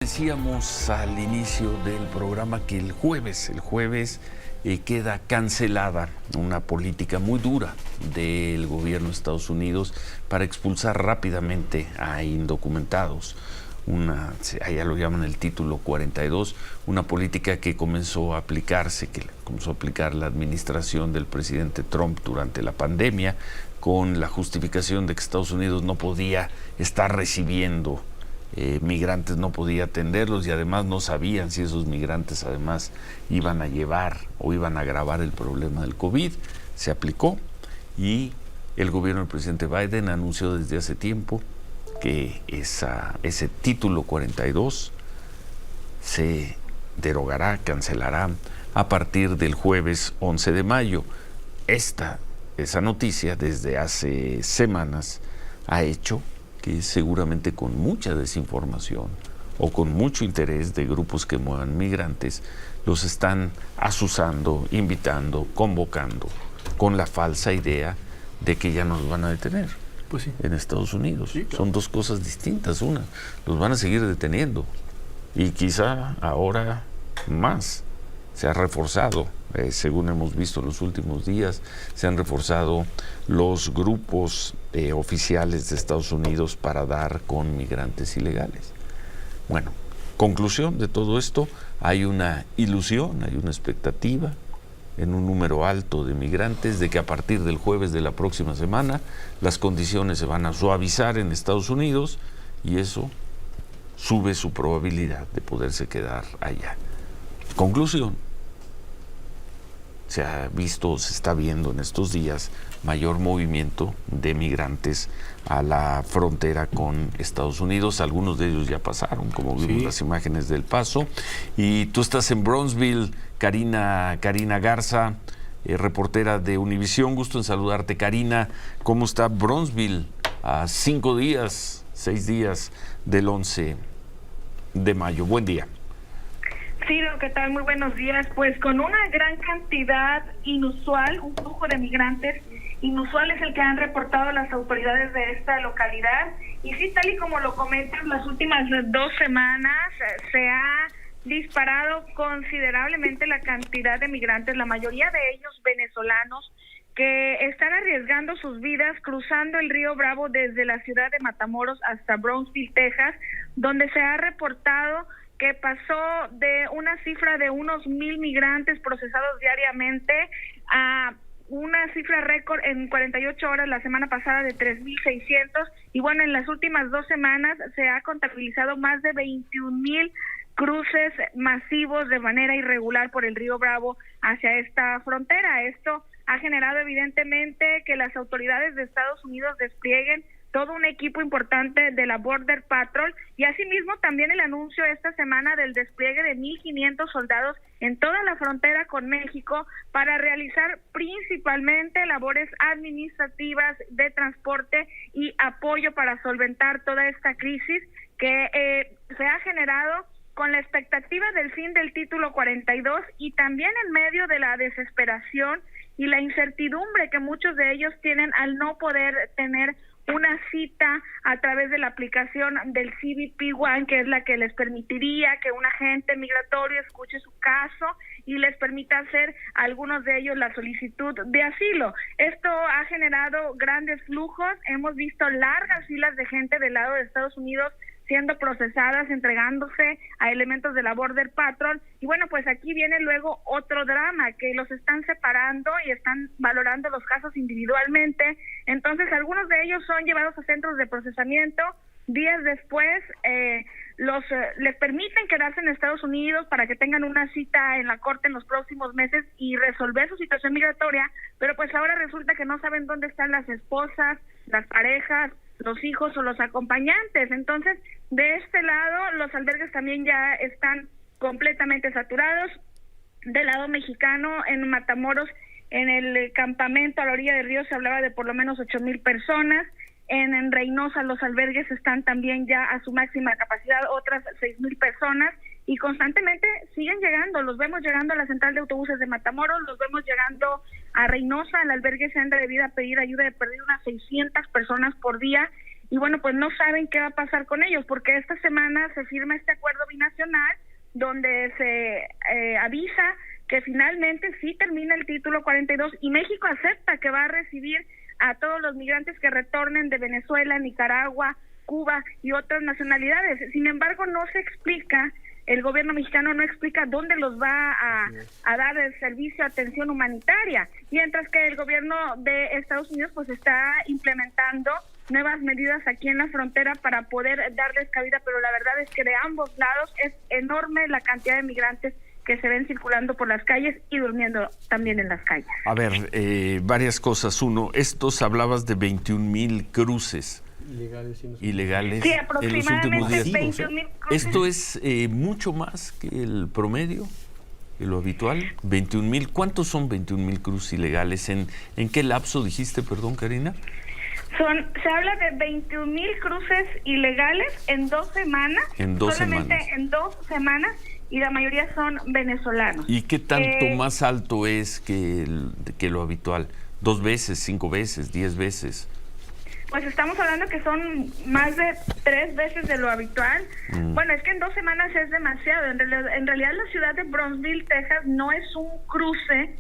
Decíamos al inicio del programa que el jueves queda cancelada una política muy dura del gobierno de Estados Unidos para expulsar rápidamente a indocumentados. Ya lo llaman el título 42, una política que comenzó a aplicarse, que comenzó a aplicar la administración del presidente Trump durante la pandemia, con la justificación de que Estados Unidos no podía estar recibiendo migrantes, no podía atenderlos, y además no sabían si esos migrantes además iban a llevar o iban a agravar el problema del COVID. Se aplicó y el gobierno del presidente Biden anunció desde hace tiempo que ese título 42 se derogará, cancelará a partir del jueves 11 de mayo. Esa noticia desde hace semanas ha hecho que seguramente con mucha desinformación o con mucho interés de grupos que muevan migrantes, los están asusando, invitando, convocando, con la falsa idea de que ya nos van a detener en Estados Unidos. Sí, claro. Son dos cosas distintas. Una, los van a seguir deteniendo y quizá ahora más. Se ha reforzado, según hemos visto en los últimos días, se han reforzado los grupos oficiales de Estados Unidos para dar con migrantes ilegales. Bueno, conclusión de todo esto, hay una ilusión, hay una expectativa en un número alto de migrantes de que a partir del jueves de la próxima semana las condiciones se van a suavizar en Estados Unidos y eso sube su probabilidad de poderse quedar allá. Conclusión. Se está viendo en estos días mayor movimiento de migrantes a la frontera con Estados Unidos. Algunos de ellos ya pasaron, como vimos las imágenes del paso. Y tú estás en Brownsville, Karina Garza, reportera de Univisión. Gusto en saludarte, Karina. ¿Cómo está Brownsville a 6 días del 11 de mayo? Buen día. Sí, ¿qué tal? Muy buenos días. Pues con una gran cantidad inusual, un flujo de migrantes inusual es el que han reportado las autoridades de esta localidad. Y sí, tal y como lo comentan, las últimas 2 semanas se ha disparado considerablemente la cantidad de migrantes, la mayoría de ellos venezolanos, que están arriesgando sus vidas cruzando el río Bravo desde la ciudad de Matamoros hasta Brownsville, Texas, donde se ha reportado que pasó de una cifra de unos 1,000 migrantes procesados diariamente a una cifra récord en 48 horas la semana pasada de 3,600, y bueno, en las últimas 2 semanas se ha contabilizado más de 21,000 cruces masivos de manera irregular por el río Bravo hacia esta frontera. Esto ha generado evidentemente que las autoridades de Estados Unidos desplieguen todo un equipo importante de la Border Patrol, y asimismo también el anuncio esta semana del despliegue de 1,500 soldados en toda la frontera con México para realizar principalmente labores administrativas, de transporte y apoyo para solventar toda esta crisis que se ha generado con la expectativa del fin del título 42 y también en medio de la desesperación y la incertidumbre que muchos de ellos tienen al no poder tener una cita a través de la aplicación del CBP One, que es la que les permitiría que un agente migratorio escuche su caso y les permita hacer a algunos de ellos la solicitud de asilo. Esto ha generado grandes flujos. Hemos visto largas filas de gente del lado de Estados Unidos siendo procesadas, entregándose a elementos de la Border Patrol. Y bueno, pues aquí viene luego otro drama, que los están separando y están valorando los casos individualmente. Entonces, algunos de ellos son llevados a centros de procesamiento. Días después, les permiten quedarse en Estados Unidos para que tengan una cita en la corte en los próximos meses y resolver su situación migratoria, pero pues ahora resulta que no saben dónde están las esposas, las parejas, los hijos o los acompañantes. Entonces, de este lado, los albergues también ya están completamente saturados. Del lado mexicano, en Matamoros, en el campamento a la orilla del río, se hablaba de por lo menos 8,000 personas. En Reynosa los albergues están también ya a su máxima capacidad, otras 6,000 personas, y constantemente siguen llegando. Los vemos llegando a la central de autobuses de Matamoros, los vemos llegando a Reynosa, al albergue Senda de Vida, a pedir ayuda, de perder unas 600 personas por día. y bueno, pues no saben qué va a pasar con ellos, porque esta semana se firma este acuerdo binacional donde se avisa que finalmente sí termina el título 42 y México acepta que va a recibir a todos los migrantes que retornen de Venezuela, Nicaragua, Cuba y otras nacionalidades. Sin embargo, no se explica, el gobierno mexicano no explica dónde los va a dar el servicio de atención humanitaria, mientras que el gobierno de Estados Unidos pues está implementando nuevas medidas aquí en la frontera para poder darles cabida, pero la verdad es que de ambos lados es enorme la cantidad de migrantes que se ven circulando por las calles y durmiendo también en las calles. A ver, varias cosas. Uno, hablabas de 21,000 cruces ilegales sí, en los últimos días. 21,000 cruces. ¿Esto es mucho más que el promedio, que lo habitual? 21,000. ¿Cuántos son 21,000 cruces ilegales? ¿En qué lapso dijiste, perdón, Karina? Se habla de 21,000 cruces ilegales en 2 semanas. Solamente en 2 semanas, y la mayoría son venezolanos. ¿Y qué tanto más alto es que lo habitual? ¿2 veces, 5 veces, 10 veces? Pues estamos hablando que son más de 3 veces de lo habitual. Bueno, es que en 2 semanas es demasiado. En realidad la ciudad de Brownsville, Texas, no es un cruce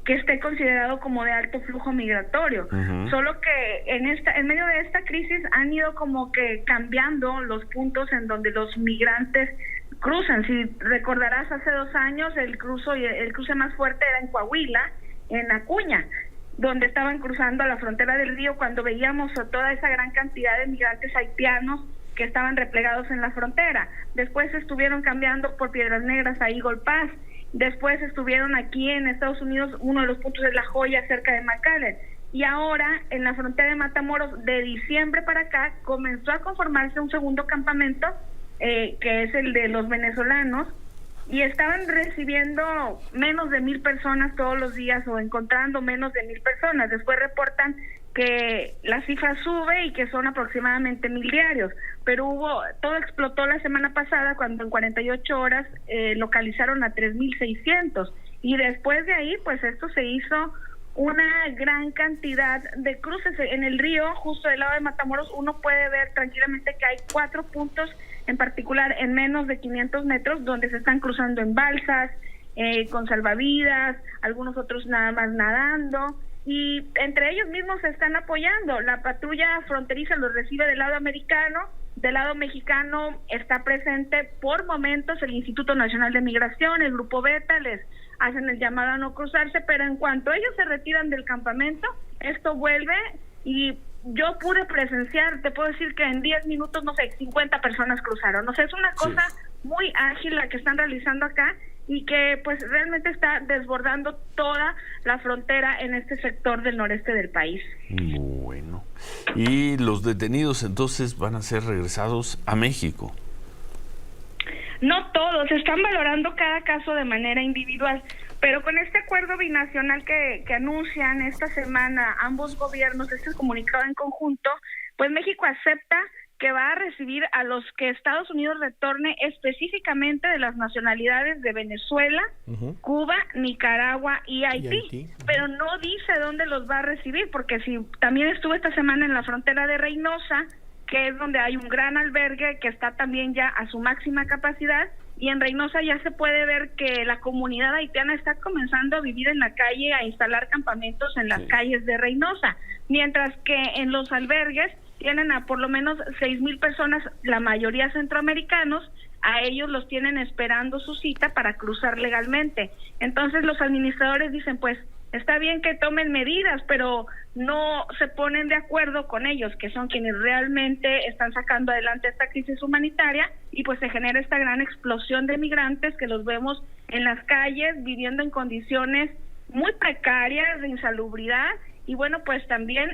que esté considerado como de alto flujo migratorio. Solo que en medio de esta crisis han ido como que cambiando los puntos en donde los migrantes cruzan. Si recordarás, hace 2 años el cruce más fuerte era en Coahuila, en Acuña, donde estaban cruzando a la frontera del río cuando veíamos toda esa gran cantidad de migrantes haitianos que estaban replegados en la frontera. Después estuvieron cambiando por Piedras Negras a Eagle Pass. Después estuvieron aquí en Estados Unidos, uno de los puntos es La Joya, cerca de McAllen. Y ahora, en la frontera de Matamoros, de diciembre para acá, comenzó a conformarse un segundo campamento, que es el de los venezolanos, y estaban recibiendo menos de 1,000 personas todos los días, o encontrando menos de 1,000 personas. Después reportan que la cifra sube y que son aproximadamente 1,000 diarios, pero todo explotó la semana pasada cuando en 48 horas localizaron a 3,600, y después de ahí pues esto se hizo una gran cantidad de cruces en el río. Justo del lado de Matamoros uno puede ver tranquilamente que hay 4 puntos en particular en menos de 500 metros donde se están cruzando en balsas, con salvavidas, algunos otros nada más nadando, y entre ellos mismos se están apoyando. La patrulla fronteriza los recibe del lado americano, del lado mexicano está presente por momentos el Instituto Nacional de Migración, el Grupo Beta, les hacen el llamado a no cruzarse, pero en cuanto ellos se retiran del campamento, esto vuelve. Y yo pude presenciar, te puedo decir que en 10 minutos, 50 personas cruzaron. Es una cosa muy ágil la que están realizando acá, y que pues realmente está desbordando toda la frontera en este sector del noreste del país. Bueno, y los detenidos entonces van a ser regresados a México. No todos, están valorando cada caso de manera individual, pero con este acuerdo binacional que anuncian esta semana ambos gobiernos, este comunicado en conjunto, pues México acepta que va a recibir a los que Estados Unidos retorne, específicamente de las nacionalidades de Venezuela, Cuba, Nicaragua y Haití. Pero no dice dónde los va a recibir, porque si también estuve esta semana en la frontera de Reynosa, que es donde hay un gran albergue que está también ya a su máxima capacidad, y en Reynosa ya se puede ver que la comunidad haitiana está comenzando a vivir en la calle, a instalar campamentos en las calles de Reynosa, mientras que en los albergues tienen a por lo menos 6,000 personas, la mayoría centroamericanos. A ellos los tienen esperando su cita para cruzar legalmente. Entonces los administradores dicen, pues está bien que tomen medidas, pero no se ponen de acuerdo con ellos, que son quienes realmente están sacando adelante esta crisis humanitaria, y pues se genera esta gran explosión de migrantes que los vemos en las calles viviendo en condiciones muy precarias de insalubridad, y bueno, pues también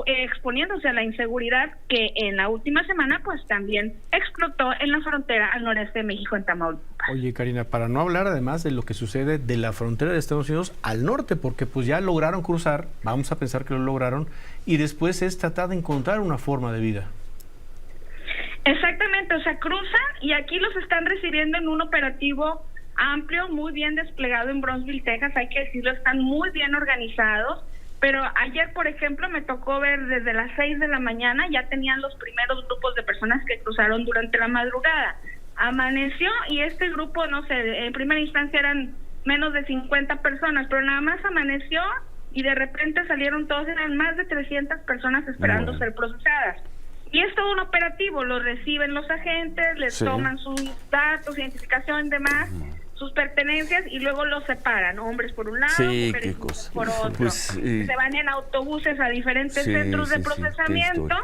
exponiéndose a la inseguridad que en la última semana pues también explotó en la frontera al noreste de México, en Tamaulipas. Oye, Karina, para no hablar además de lo que sucede de la frontera de Estados Unidos al norte, porque pues ya lograron cruzar, vamos a pensar que lo lograron, y después es tratar de encontrar una forma de vida. Exactamente, cruzan y aquí los están recibiendo en un operativo amplio, muy bien desplegado en Brownsville, Texas, hay que decirlo, están muy bien organizados. Pero ayer, por ejemplo, me tocó ver desde las 6 de la mañana, ya tenían los primeros grupos de personas que cruzaron durante la madrugada. Amaneció y este grupo, no sé, en primera instancia eran menos de 50 personas, pero nada más amaneció y de repente salieron todos, eran más de 300 personas esperando ser procesadas. Y es todo un operativo, lo reciben los agentes, les toman sus datos, identificación y demás, sus pertenencias, y luego los separan, hombres por un lado, mujeres por otro. Pues, se van en autobuses a diferentes centros de procesamiento,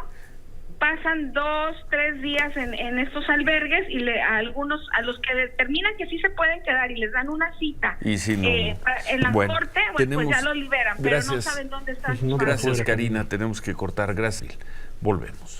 pasan 2, 3 días en estos albergues y a algunos, a los que determinan que sí se pueden quedar y les dan una cita y si no, en la corte, pues ya los liberan, pero no saben dónde están. Gracias, Karina, tenemos que cortar, gracias. Volvemos.